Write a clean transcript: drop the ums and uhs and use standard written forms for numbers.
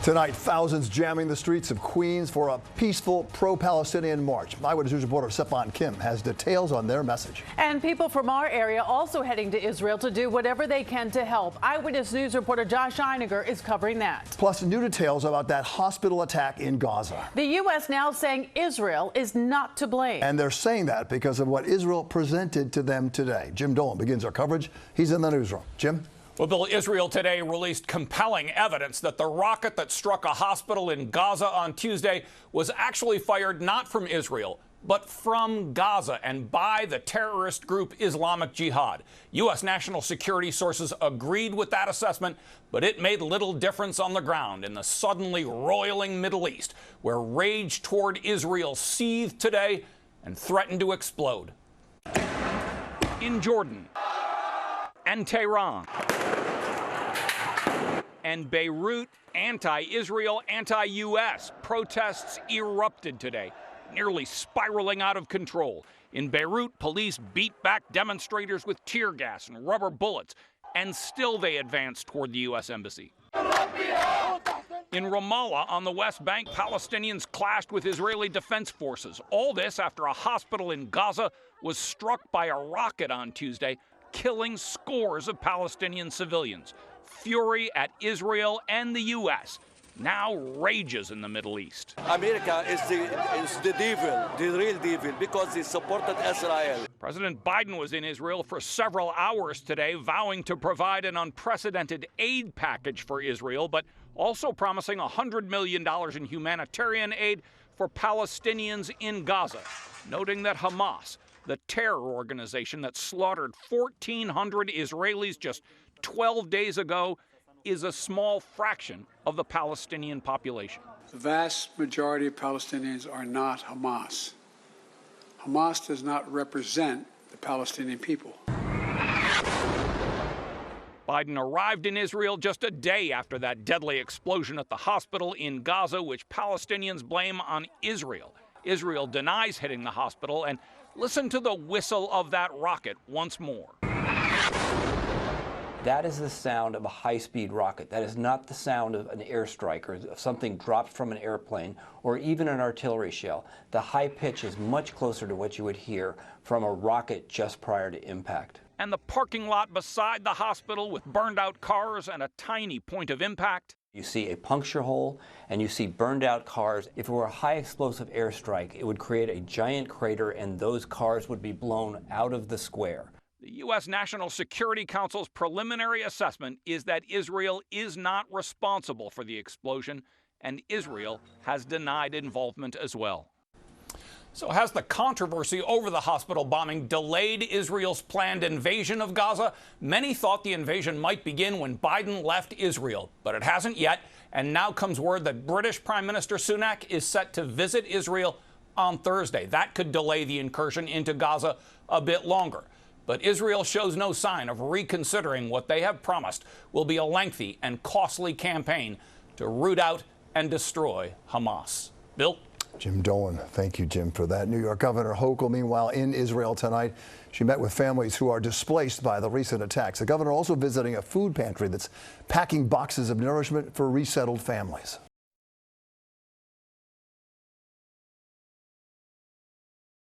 Tonight, thousands jamming the streets of Queens for a peaceful pro-Palestinian march. Eyewitness News reporter Stefan Kim has details on their message. And people from our area also heading to Israel to do whatever they can to help. Eyewitness News reporter Josh Einiger is covering that. Plus, new details about that hospital attack in Gaza. The U.S. now saying Israel is not to blame. And they're saying that because of what Israel presented to them today. Jim Dolan begins our coverage. He's in the newsroom. Jim? Well, Bill, Israel today released compelling evidence that the rocket that struck a hospital in Gaza on Tuesday was actually fired not from Israel, but from Gaza and by the terrorist group Islamic Jihad. U.S. national security sources agreed with that assessment, but it made little difference on the ground in the suddenly roiling Middle East, where rage toward Israel seethed today and threatened to explode. In Jordan and Tehran and Beirut, anti-Israel, anti-U.S. protests erupted today, nearly spiraling out of control. In Beirut, police beat back demonstrators with tear gas and rubber bullets, and still they advanced toward the U.S. embassy. In Ramallah, on the West Bank, Palestinians clashed with Israeli defense forces. All this after a hospital in Gaza was struck by a rocket on Tuesday, killing scores of Palestinian civilians. Fury at Israel and the U.S. now rages in the Middle East. America is the devil, the real devil, because they supported Israel. President Biden was in Israel for several hours today, vowing to provide an unprecedented aid package for Israel, but also promising $100 million in humanitarian aid for Palestinians in Gaza, noting that Hamas, the terror organization that slaughtered 1,400 Israelis just 12 days ago, is a small fraction of the Palestinian population. The vast majority of Palestinians are not Hamas. Hamas does not represent the Palestinian people. Biden arrived in Israel just a day after that deadly explosion at the hospital in Gaza, which Palestinians blame on Israel. Israel denies hitting the hospital, and listen to the whistle of that rocket once more. That is the sound of a high-speed rocket. That is not the sound of an airstrike or of something dropped from an airplane or even an artillery shell. The high pitch is much closer to what you would hear from a rocket just prior to impact. And the parking lot beside the hospital with burned-out cars and a tiny point of impact. You see a puncture hole and you see burned-out cars. If it were a high-explosive airstrike, it would create a giant crater and those cars would be blown out of the square. The U.S. National Security Council's preliminary assessment is that Israel is not responsible for the explosion, and Israel has denied involvement as well. So has the controversy over the hospital bombing delayed Israel's planned invasion of Gaza? Many thought the invasion might begin when Biden left Israel, but it hasn't yet. And now comes word that British Prime Minister Sunak is set to visit Israel on Thursday. That could delay the incursion into Gaza a bit longer. But Israel shows no sign of reconsidering what they have promised will be a lengthy and costly campaign to root out and destroy Hamas. Bill? Jim Dolan. Thank you, Jim, for that. New York Governor Hochul, meanwhile, in Israel tonight. She met with families who are displaced by the recent attacks. The governor also visiting a food pantry that's packing boxes of nourishment for resettled families.